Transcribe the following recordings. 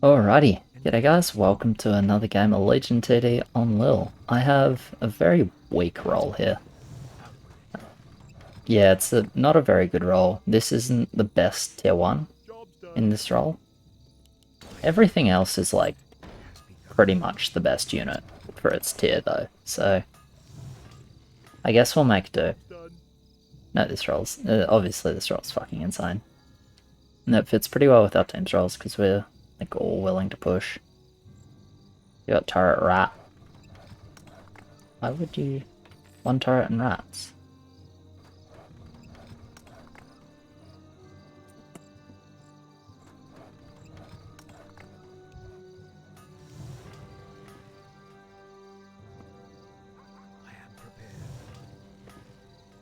Alrighty, g'day guys, welcome to another game of Legion TD on LIHL. I have a very weak role here. Yeah, it's not a very good role. This isn't the best tier 1 in this role. Everything else is like pretty much the best unit for its tier though, so I guess we'll make do. No, this role's, obviously this role's fucking insane. And it fits pretty well with our team's roles because we're like all willing to push. You got turret rat. Why would you... one turret and rats?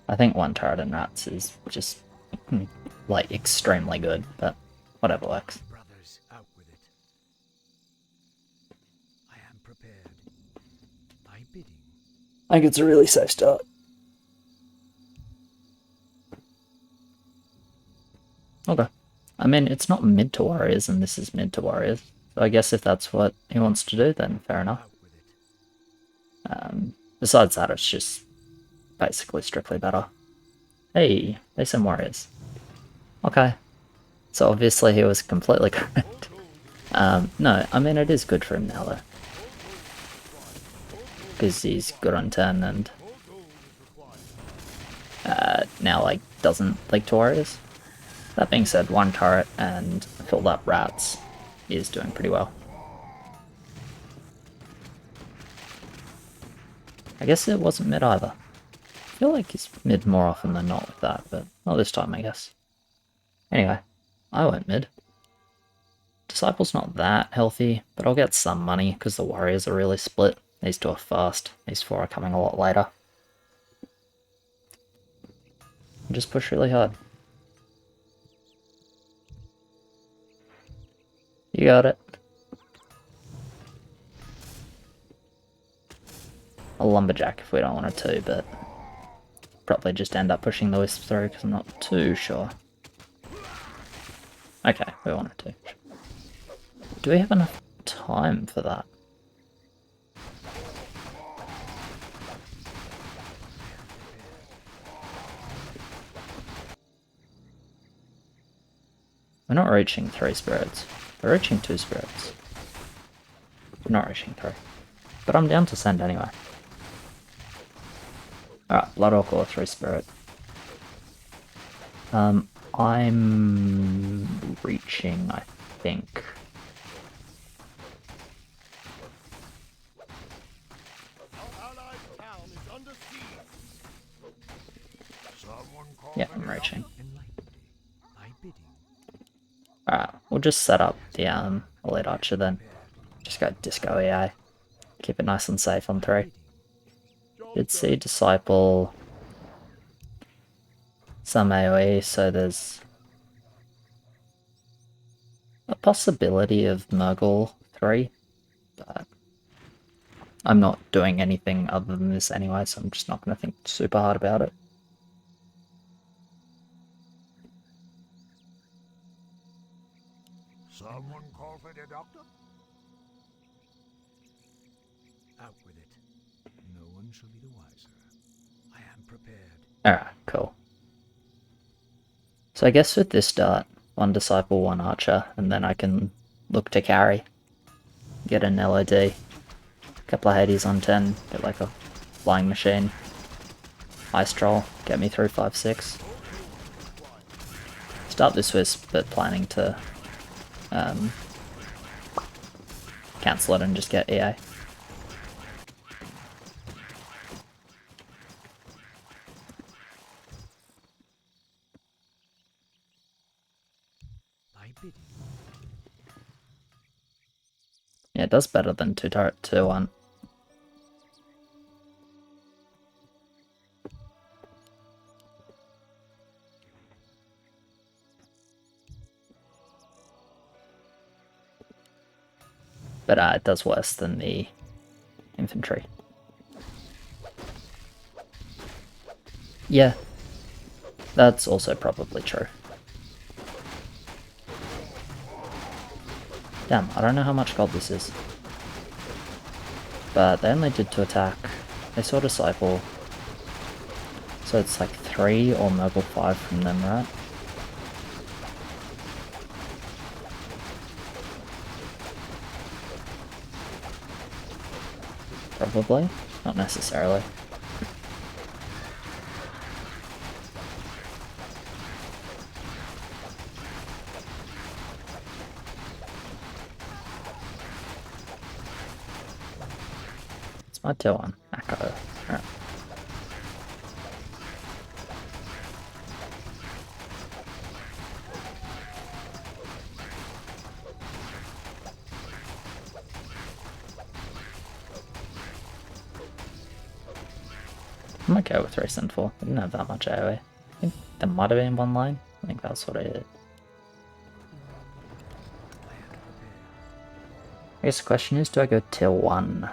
I think one turret and rats is just like extremely good, but whatever works. Brothers, out with it. I am prepared. My bidding. I think it's a really safe start. Okay. I mean, it's not mid to warriors, and this is mid to warriors. So I guess if that's what he wants to do, then fair enough. Besides that, it's just basically strictly better. Hey, they some warriors. Okay. So obviously he was completely correct. No, I mean it is good for him now though. Because he's good on 10 and now like doesn't leak to warriors. That being said, one turret and filled up rats is doing pretty well. I guess it wasn't mid either. I feel like he's mid more often than not with that, but not this time I guess. Anyway, I went mid. Disciple's not that healthy, but I'll get some money because the warriors are really split. These two are fast, these four are coming a lot later. And just push really hard. You got it. A lumberjack if we don't want it to, but probably just end up pushing the wisp through because I'm not too sure. Okay, we want it to. Do we have enough time for that? We're not reaching 3 spirits. We're reaching 2 spirits. We're not reaching 3. But I'm down to send anyway. Alright, Blood Orc or 3 spirit. I'm reaching, I think. Yeah, I'm reaching. Alright, we'll just set up the Elite Archer then. Just go Disco EA. Keep it nice and safe on 3. Did see Disciple some AoE, so there's a possibility of Murgle 3, but I'm not doing anything other than this anyway, so I'm just not going to think super hard about it. Someone call for the doctor? Out with it. No one shall be the wiser. I am prepared. Alright, cool. So I guess with this start, 1 Disciple, 1 Archer, and then I can look to carry. Get an LOD. A couple of Hades on 10, get like a flying machine. Ice Troll, get me through 5-6. Start this wisp, but planning to cancel it and just get EA. Yeah, it does better than 2 turret 2-1. But it does worse than the infantry. Yeah, that's also probably true. Damn, I don't know how much gold this is. But they only did 2 attack. They saw Disciple. So it's like 3 or Mogul 5 from them, right? Probably. Not necessarily. It's my tier 1. Echo. Alright. I'm okay with 3 Sinful. I didn't have that much AoE. I think there might have been 1 line. I think that's what I did. I guess the question is, do I go tier 1?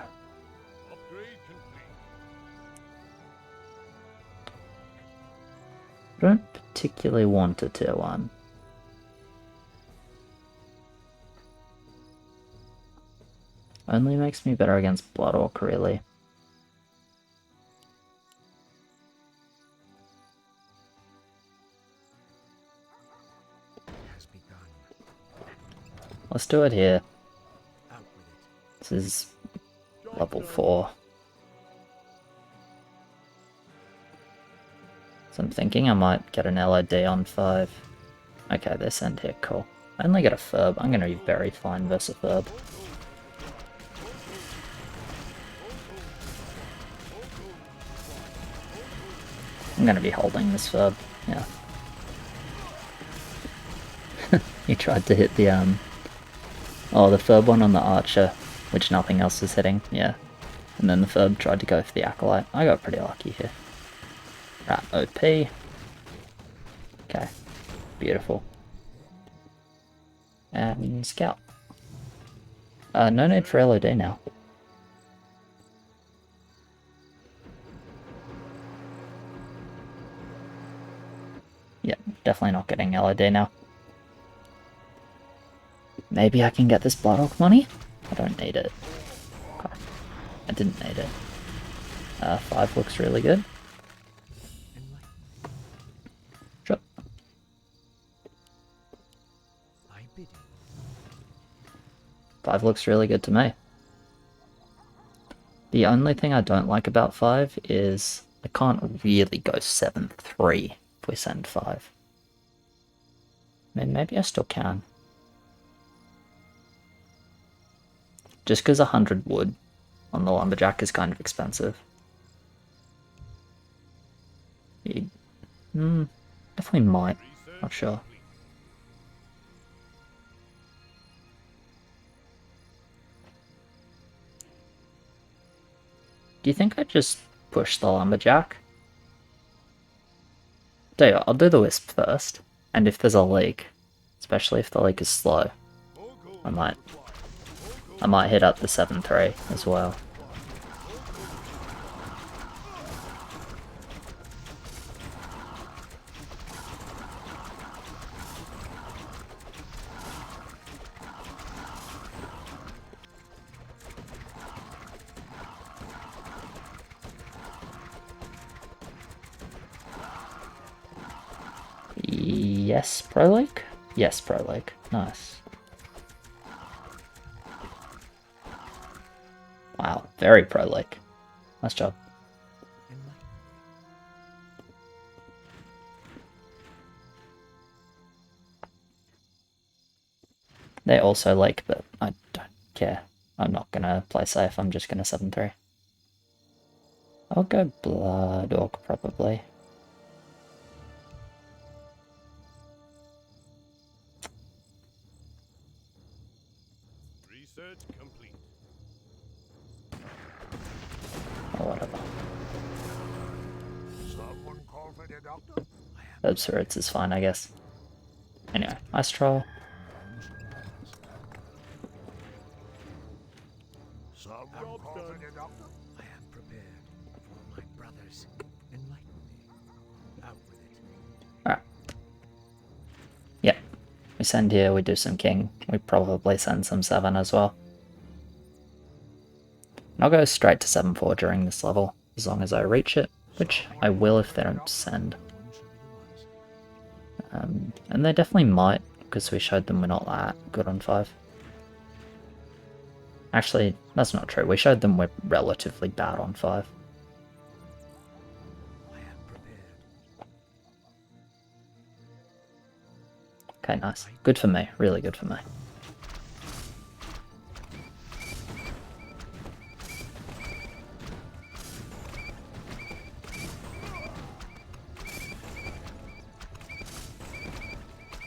I don't particularly want a tier 1. Only makes me better against Blood Orc, really. Let's do it here. This is level 4. So I'm thinking I might get an LID on 5. Okay, they send here, cool. I only get a Furb. I'm gonna be very fine versus a Furb. I'm gonna be holding this Furb, yeah. He tried to hit the, oh, the Furb one on the Archer, which nothing else is hitting, yeah. And then the Furb tried to go for the Acolyte. I got pretty lucky here. Right, OP. Okay, beautiful. And Scout. No need for LOD now. Yeah, definitely not getting LOD now. Maybe I can get this Blood Orc money? I don't need it. Okay. I didn't need it. 5 looks really good. Sure. 5 looks really good to me. The only thing I don't like about 5 is I can't really go 7-3 if we send 5. I mean, maybe I still can. Just because 100 wood on the Lumberjack is kind of expensive. Definitely might. Not sure. Do you think I'd just push the Lumberjack? Tell you what, I'll do the Wisp first, and if there's a leak, especially if the leak is slow, I might hit up the 7-3 as well. Yes, Pro Lake? Yes, Pro Lake. Nice. Wow, very Pro Lake. Nice job. They also Lake, but I don't care. I'm not gonna play safe, I'm just gonna 7-3. I'll go Blood Orc, probably. Research complete. Or whatever. Someone call for the doctor? Herb Spirits is fine, I guess. Anyway, Ice Troll. Someone call for the doctor? I am prepared for my brothers. Enlighten me. Out with it. Alright. Yep. We send here, we do some king. We probably send some 7 as well. And I'll go straight to 7-4 during this level, as long as I reach it, which I will if they don't send. And they definitely might, because we showed them we're not that good on 5. Actually, that's not true. We showed them we're relatively bad on 5. Okay, nice. Good for me. Really good for me.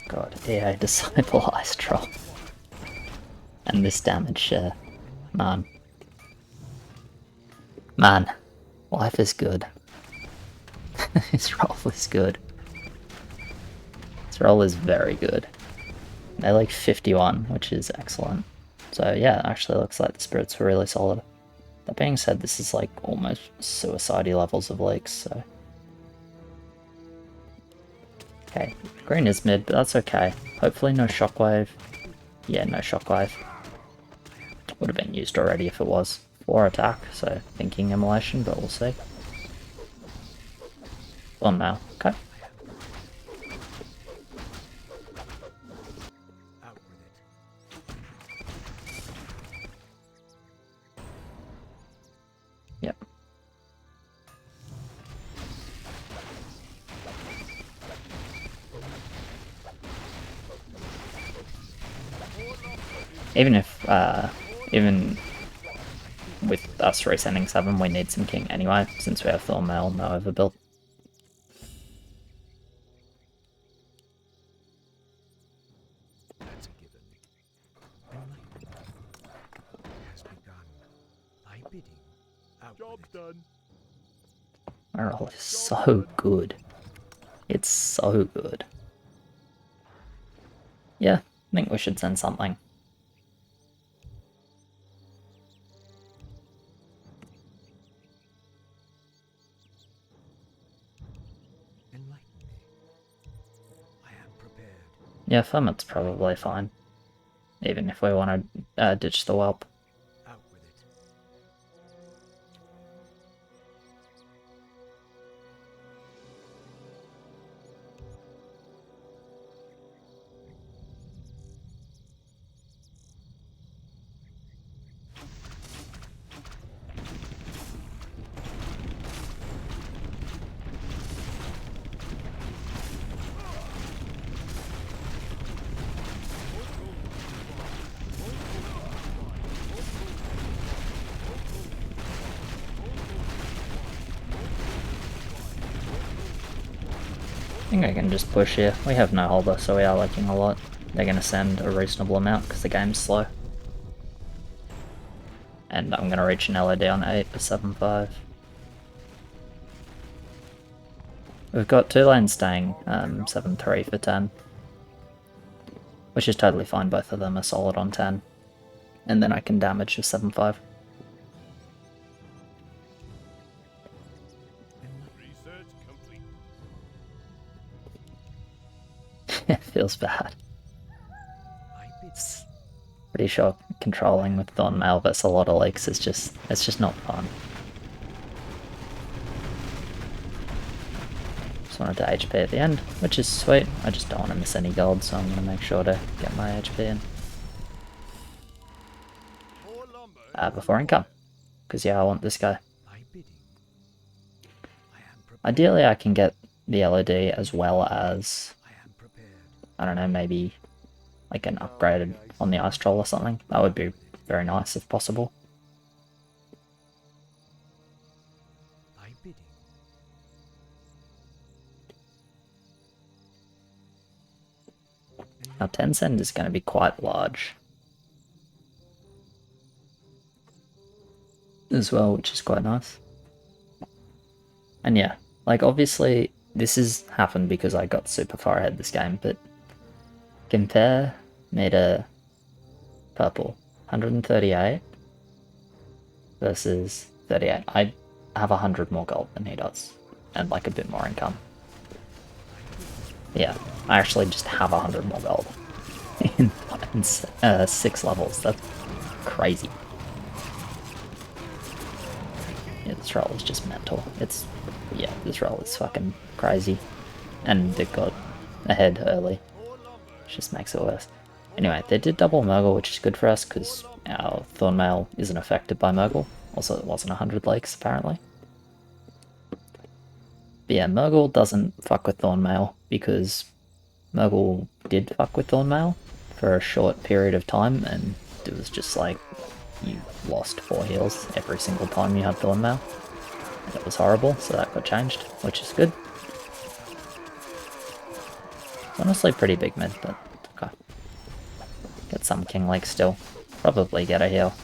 God, EA Disciple Ice Troll. And this damage share. Man. Man. Life is good. This roll is good. This roll is very good. They're like 51, which is excellent. So yeah, it actually looks like the spirits were really solid. That being said, this is like almost suicide-y levels of leaks, so... Okay, green is mid, but that's okay. Hopefully no shockwave. Yeah, no shockwave. Would have been used already if it was. 4 attack, so thinking immolation, but we'll see. On now, okay. Yep. Even if, even with us resending 7, we need some king anyway, since we have Thornmail, no overbuild. That's a given. Enlightenment has begun. Thy bidding. Job's done. My roll is so good. It's so good. Yeah, I think we should send something. Enlighten me. I am prepared. Yeah, Ferment's probably fine. Even if we want to ditch the whelp. Out with it. I think I can just push here. We have no holder, so we are liking a lot. They're going to send a reasonable amount because the game's slow. And I'm going to reach an LOD on 8 for 7-5. We've got 2 lanes staying 7-3 for 10. Which is totally fine, both of them are solid on 10. And then I can damage with 7-5. It feels bad. It's pretty sure controlling with Thornmail versus a lot of leaks is it's just not fun. Just wanted to HP at the end, which is sweet. I just don't want to miss any gold, so I'm going to make sure to get my HP in. Before income. Because yeah, I want this guy. Ideally I can get the LOD as well as, I don't know, maybe like an upgraded on the Ice Troll or something. That would be very nice if possible. Our 10 send is going to be quite large as well, which is quite nice. And yeah, like obviously this has happened because I got super far ahead this game, but compare meta purple 138 versus 38. I have 100 more gold than he does, and like a bit more income. Yeah, I actually just have 100 more gold. in 6 levels. That's crazy. Yeah, this roll is just mental. Yeah, this roll is fucking crazy. And it got ahead early, which just makes it worse. Anyway, they did double Murgle, which is good for us, because our Thornmail isn't affected by Murgle. Also, it wasn't 100 lakes, apparently. But yeah, Murgle doesn't fuck with Thornmail, because Murgle did fuck with Thornmail for a short period of time, and it was just like, you lost 4 heals every single time you had Thornmail. And it was horrible, so that got changed, which is good. Honestly, pretty big mid, but okay. Get some King Lake still. Probably get a heal.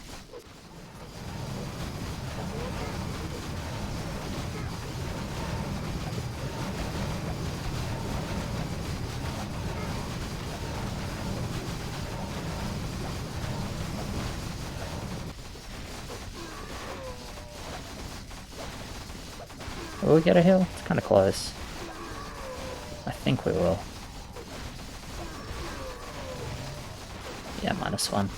Will we get a heal? It's kind of close. I think we will. Yeah, -1.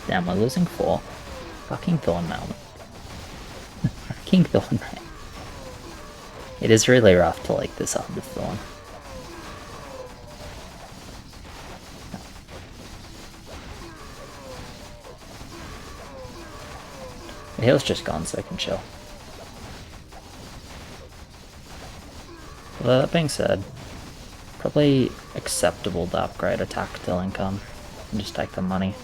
Damn, we're losing 4. Fucking Thornmail. Fucking Thornmail. It is really rough to like this under Thorn. The heal's just gone, so I can chill. Although that being said, probably acceptable to upgrade attack till income and just take the money.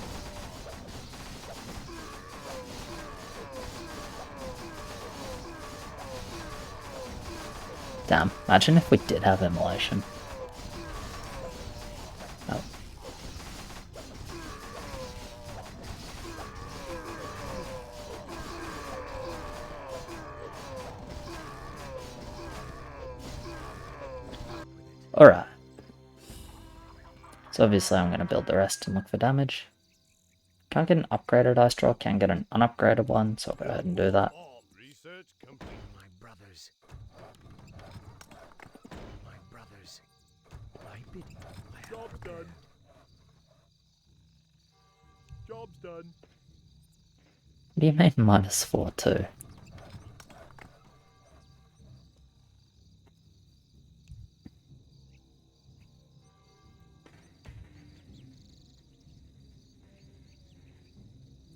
Damn, imagine if we did have immolation. Oh. Alright. So obviously I'm going to build the rest and look for damage. Can't get an upgraded ice draw, can get an unupgraded one, so I'll go ahead and do that. My brothers. My brothers. My bidding. Job's done. Job's done. What do you mean -4 too?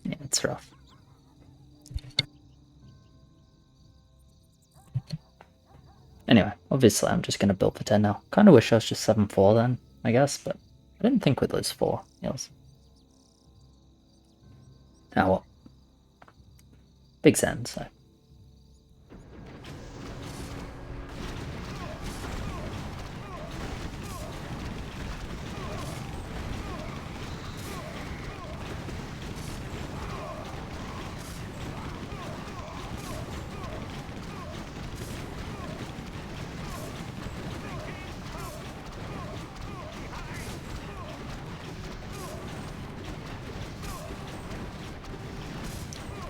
Yeah, it's rough. Anyway, obviously I'm just going to build for 10 now. Kind of wish I was just 7-4 then, I guess, but I didn't think we'd lose 4 heals. Oh well. Big send, so.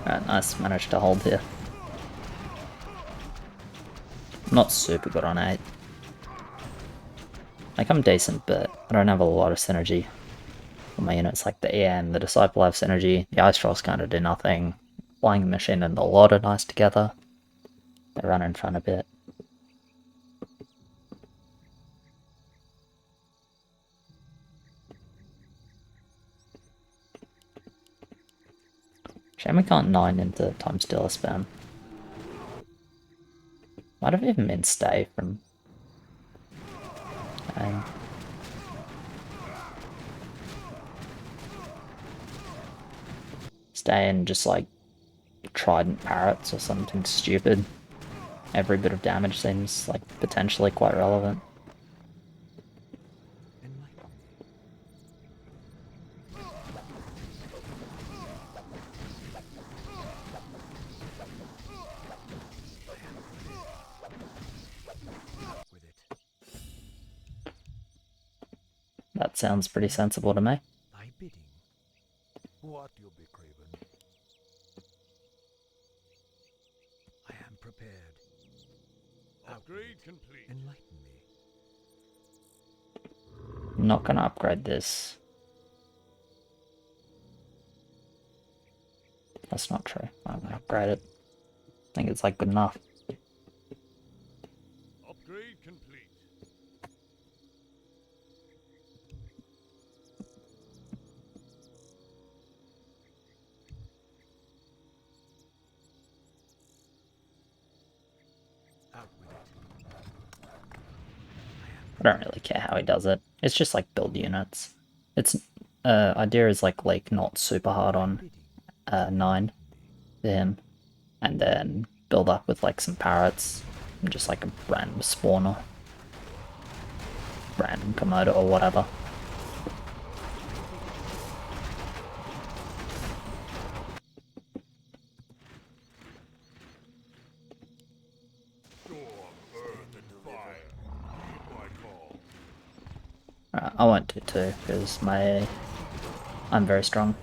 Alright, nice, managed to hold here. I'm not super good on 8. Like, I'm decent, but I don't have a lot of synergy. My units like the EA and the Disciple have synergy, the Ice Trolls kind of do nothing. Flying Machine and the Lord are nice together. They run in front a bit. Shame we can't 9 into Time Stealer spam. Might have even been stay from... stay and just like Trident Parrots or something stupid. Every bit of damage seems like potentially quite relevant. That sounds pretty sensible to me. Thy bidding. What you'll be craven. I am prepared. Upgrade complete. Enlighten me. I'm not gonna upgrade this. That's not true. I'm gonna upgrade it. I think it's like good enough. Upgrade complete. Out with it. I don't really care how he does it. It's just like build units. Its idea is like not super hard on 9 to him, and then build up with like some parrots and just like a random spawner, random Komodo or whatever. I won't do 2 because I'm very strong.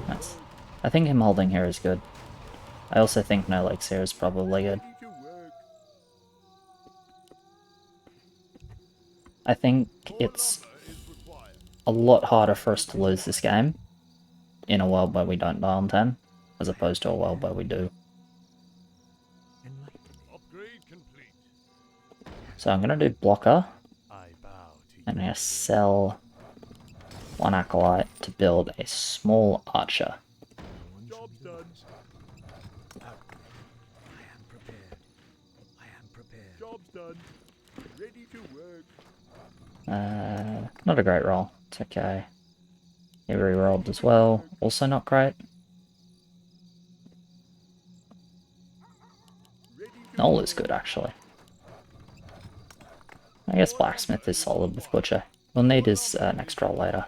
Nice. I think him holding here is good. I also think no legs here is probably good. I think it's a lot harder for us to lose this game in a world where we don't die on 10, as opposed to a world where we do. So I'm going to do blocker, and I'm going to sell 1 acolyte to build a small archer. Job's done. I am prepared. I am prepared. Job's done. Ready to work. Not a great roll. It's okay. He re-rolled as well. Also not great. Null is good, actually. I guess Blacksmith is solid with Butcher. We'll need his next roll later.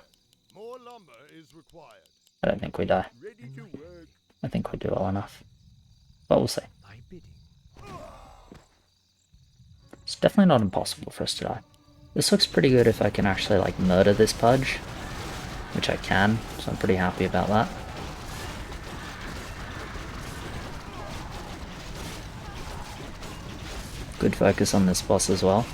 More lumber is required. I don't think we die. Ready to work. I think we do well enough. But we'll see. Thy bidding. It's definitely not impossible for us to die. This looks pretty good if I can actually like murder this Pudge, which I can, so I'm pretty happy about that. Good focus on this boss as well.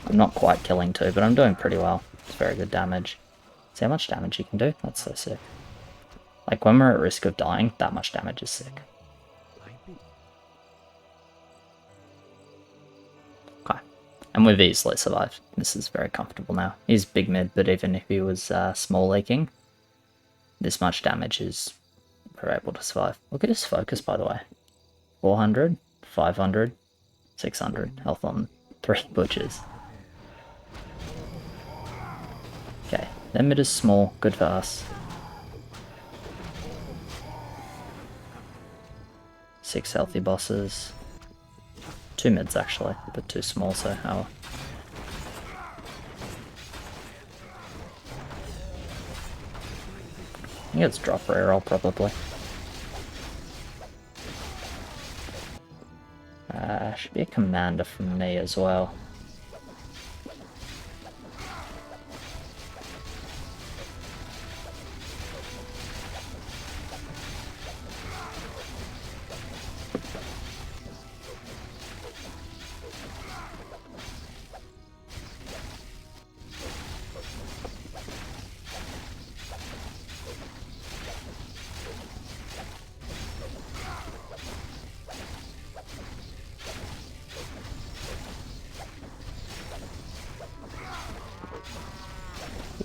I'm not quite killing 2, but I'm doing pretty well. It's very good damage. See how much damage you can do? That's so sick. Like, when we're at risk of dying, that much damage is sick. Okay. And we've easily survived. This is very comfortable now. He's big mid, but even if he was small leaking, this much damage is... we're able to survive. Look at his focus, by the way. 400, 500, 600 health on 3 butchers. Okay, their mid is small, good for us. 6 healthy bosses. 2 mids actually, but 2 small, so how... I think it's drop reroll probably. Should be a commander from me as well.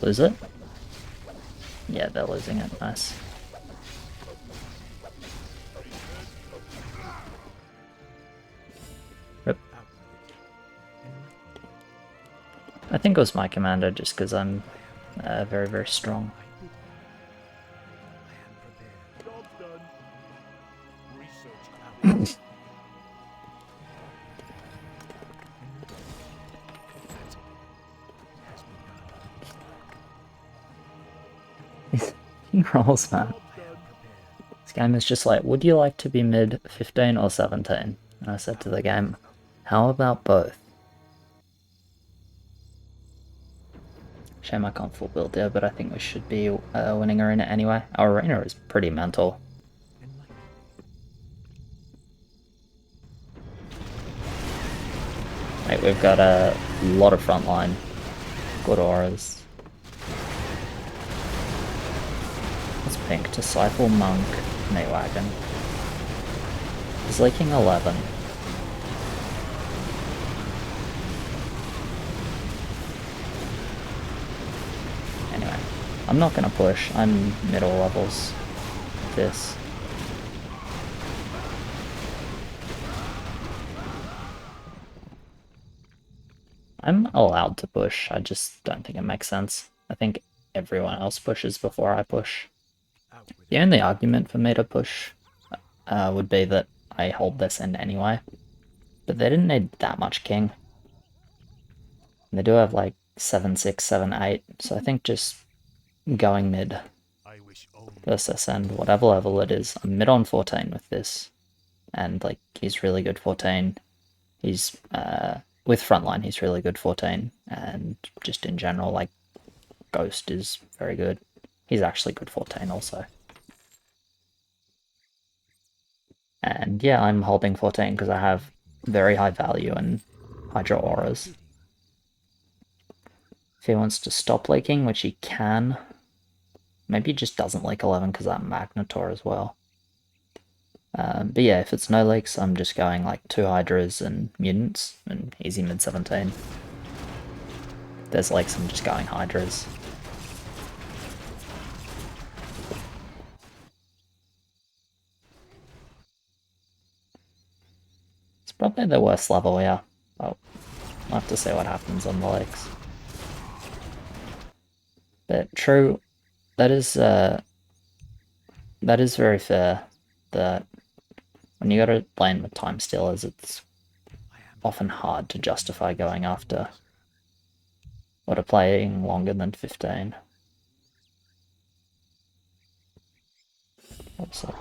Lose it? Yeah, they're losing it. Nice. Rip. I think it was my commander just because I'm very, very strong. rolls, man. This game is just like, would you like to be mid 15 or 17? And I said to the game, how about both? Shame I can't full build there, but I think we should be winning arena anyway. Our arena is pretty mental. Like, we've got a lot of frontline. Good auras. It's pink. Disciple, Monk, Maywagon. He's leaking 11. Anyway, I'm not gonna push. I'm middle levels with this. I'm allowed to push, I just don't think it makes sense. I think everyone else pushes before I push. The only argument for me to push would be that I hold this end anyway. But they didn't need that much king. And they do have like 7-6, 7-8, so I think just going mid versus end, whatever level it is, I'm mid on 14 with this. And like, he's really good 14. He's with frontline, he's really good 14, and just in general, like, Ghost is very good. He's actually good 14 also. And yeah, I'm holding 14 because I have very high value and Hydra auras. If he wants to stop leaking, which he can, maybe he just doesn't leak 11 because I'm Magnetor as well. But yeah, if it's no leaks, I'm just going like 2 Hydras and mutants, and easy mid 17. If there's leaks, I'm just going Hydras. It's probably the worst level, yeah. Well, I'll have to see what happens on the leaks. But true, that is very fair that when you go to lane with time stealers, it's often hard to justify going after or to playing longer than 15. Also,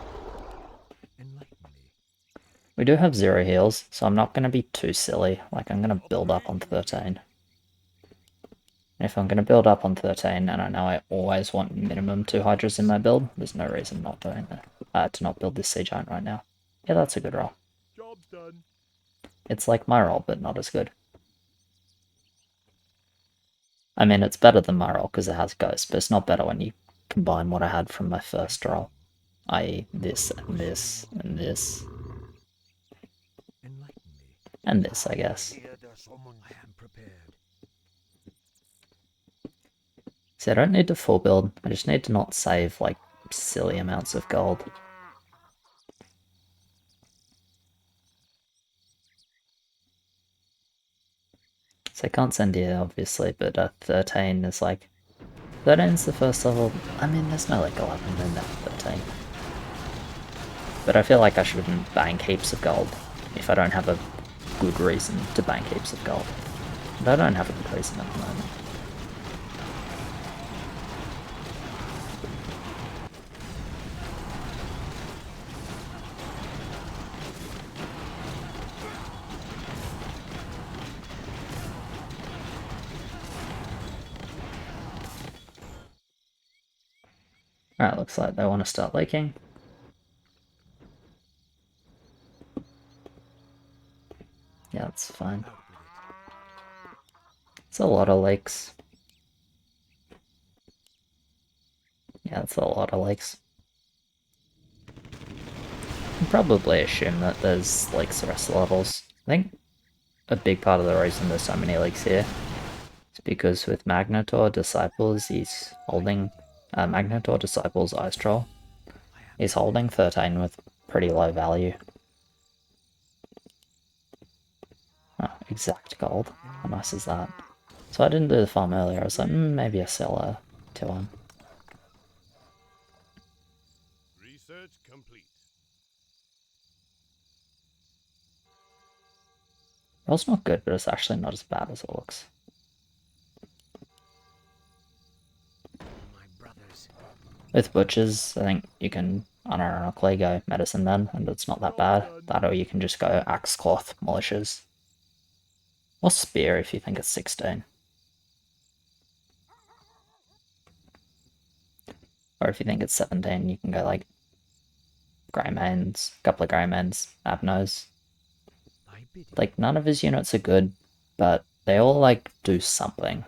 we do have 0 heals, so I'm not going to be too silly. Like, I'm going to build up on 13. And if I'm going to build up on 13, and I know I always want minimum 2 Hydras in my build, there's no reason not doing that. To not build this Sea Giant right now. Yeah, that's a good roll. Job's done. It's like my roll, but not as good. I mean, it's better than my roll because it has Ghost, but it's not better when you combine what I had from my first roll, i.e. this, and this, and this. And this, I guess. See, I don't need to full build, I just need to not save, like, silly amounts of gold. So I can't send here, obviously, but 13 is like... 13's the first level. I mean, there's no, like, 11 in that 13. But I feel like I shouldn't bank heaps of gold if I don't have a good reason to bank heaps of gold. But I don't have a good reason at the moment. Alright, looks like they want to start leaking. Yeah, that's fine. It's a lot of leaks. Yeah, it's a lot of leaks. You can probably assume that there's leaks the rest of the levels. I think a big part of the reason there's so many leaks here is because with Magnetor Disciples, he's holding Magnetor Disciples Ice Troll. He's holding 13 with pretty low value. Oh, exact gold. How nice is that? So I didn't do the farm earlier. I was like, maybe I sell a tier 1. Research complete. Roll's not good, but it's actually not as bad as it looks. My brothers, With butchers, I think you can unironically go medicine men, and it's not that bad. That or you can just go axe cloth militias. Or spear if you think it's 16. Or if you think it's 17, you can go like Greymanes, a couple of Greymanes, Abnos. Like, none of his units are good, but they all like do something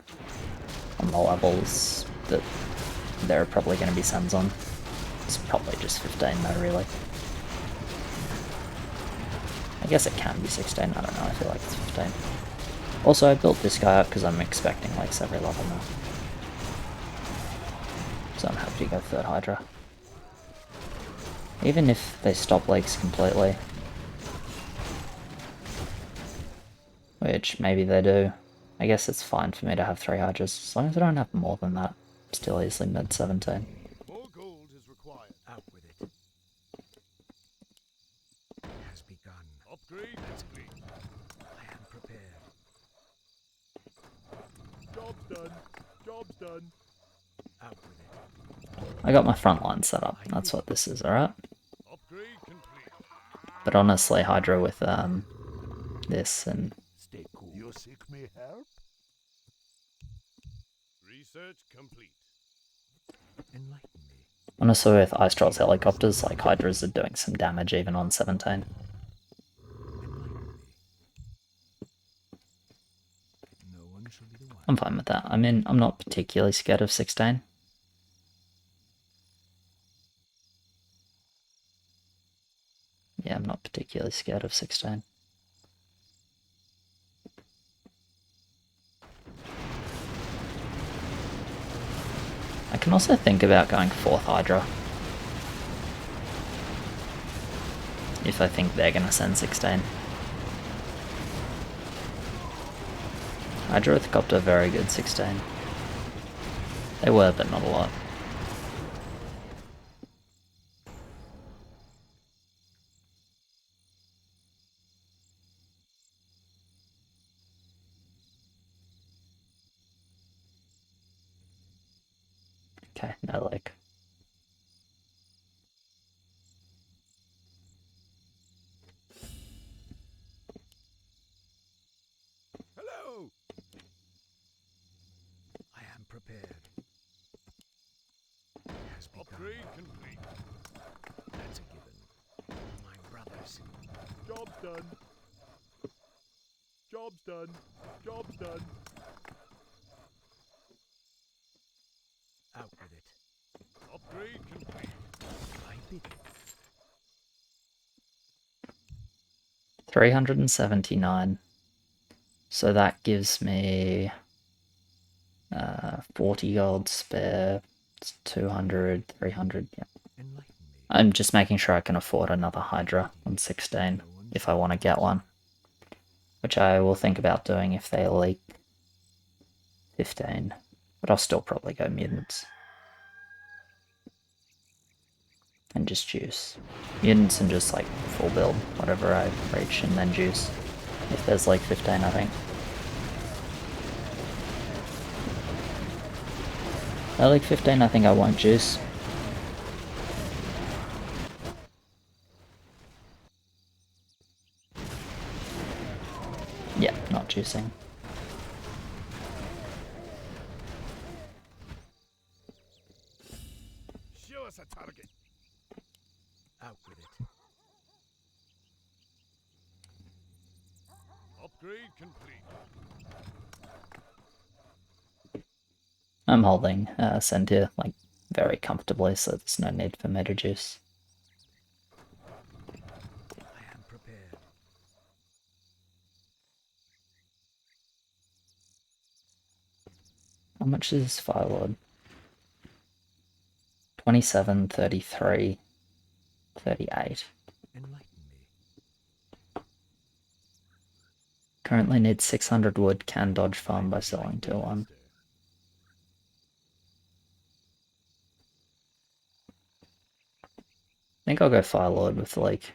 on the levels that there are probably going to be sends on. It's probably just 15 though, really. I guess it can be 16, I don't know, I feel like it's 15. Also, I built this guy up because I'm expecting like every level now. So I'm happy to go third Hydra. Even if they stop leaks completely, which maybe they do, I guess it's fine for me to have 3 Hydras, as long as I don't have more than that. I'm still easily mid 17. More gold is required. Out with it. It has begun. Upgrade complete. I am prepared. Job's done. Job's done. Out with it. I got my front line set up, that's what this is, alright? Upgrade complete. But honestly, Hydra with this and Stay cool. You seek me help? Research complete. Enlighten me. honestly with Ice Troll's helicopters, like Hydras are doing some damage even on 17. Enlighten me. No one shall be the one. I'm fine with that. I mean, I'm not particularly scared of 16. Yeah, I'm not particularly scared of 16. I can also think about going 4th Hydra. If I think they're gonna send 16. Hydra with Copter, very good 16. They were, but not a lot. Okay, no like. Hello! I am prepared. It has begun. Upgrade complete. That's a given. My brothers. Job's done. Job's done. Job's done. Out with it. Upgrade complete. I bid it. 379. So that gives me 40 gold spare. It's 200, 300, yeah. Enlighten me. I'm just making sure I can afford another Hydra on 16 if I want to get one. Which I will think about doing if they leak 15. But I'll still probably go mutants. And just juice. Mutants and just like full build, whatever I reach, and then juice. If there's like 15, I think. If I like 15, I think I won't juice. Yeah, not juicing. Show us a target. Out with it. Upgrade complete. I'm holding Send here like very comfortably, so there's no need for me to juice. I am prepared. How much is Firelord? 27, 33, 38. Enlighten me. Currently need 600 wood, can dodge farm by selling to 1. I think I'll go Firelord with like...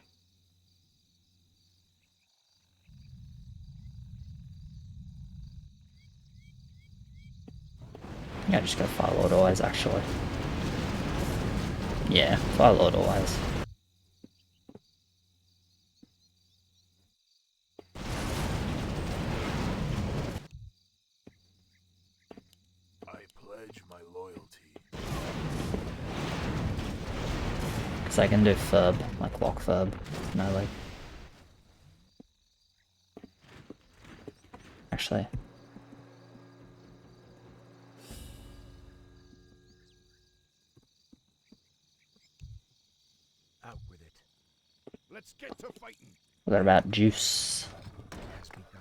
I think I just go Firelord always, actually. Yeah, Fire Lord always. I pledge my loyalty. Because I can do Furb, like Lock Furb, melee. Actually, Out with it. Let's get to fighting. what about Juice? Has begun.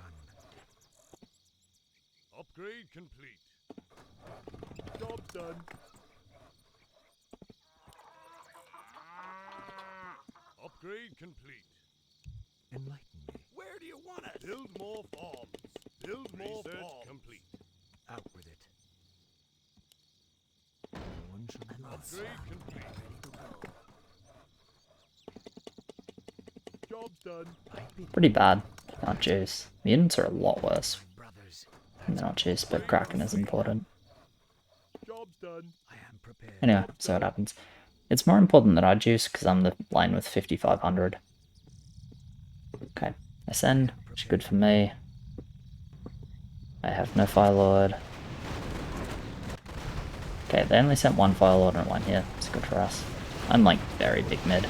Upgrade complete. Job done. Upgrade complete. Enlighten me. Where do you want it? Build more farms. Build more farms. Complete. Out with it. No one shall upgrade complete. Ready to go. Job's done. Pretty bad. Not Juice. Mutants are a lot worse. Brothers. They're not Juice, but Kraken is important. Job's done. I am prepared. Anyway, so what happens. It's more important that I Juice because I'm the lane with 5500. Okay, Ascend, which is good for me. I have no Fire Lord. Okay, they only sent one Fire Lord and one here. It's good for us. I'm like very big mid.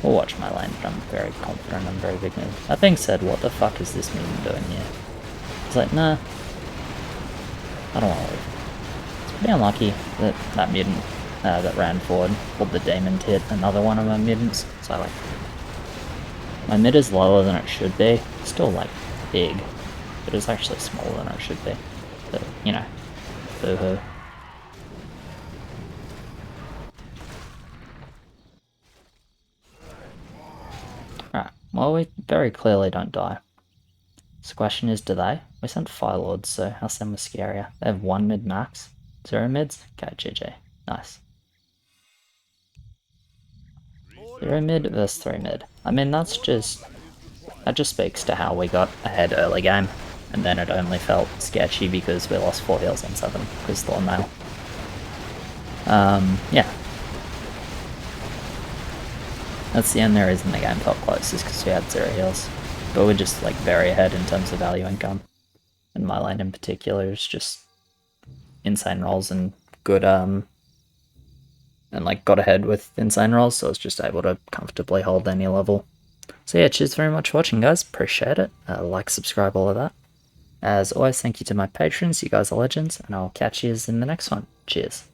We'll watch my lane, but I'm very confident I'm very big mid. That being said, what the fuck is this mutant doing here? It's like, nah. I don't want to leave. It's pretty unlucky that that mutant that ran forward pulled the demon to hit another one of my mutants. So like, my mid is lower than it should be. Still like big, but it's actually smaller than it should be. But you know, boo-hoo. Right, well we very clearly don't die. So the question is, do they? We sent Fire Lords, so how send was scarier? They have 1 mid max. 0 mids? Okay, GG. Nice. 0 mid versus 3 mid. I mean, that just speaks to how we got ahead early game, and then it only felt sketchy because we lost 4 heals on 7, because Thorn Mail. Yeah. That's the only reason the game felt close, is because we had 0 heals. But we're just like very ahead in terms of value income. And my lane in particular is just insane rolls and good, and like got ahead with insane rolls, so I was just able to comfortably hold any level. So yeah, cheers very much for watching, guys. Appreciate it. Like, subscribe, all of that. As always, thank you to my patrons. You guys are legends, and I'll catch you in the next one. Cheers.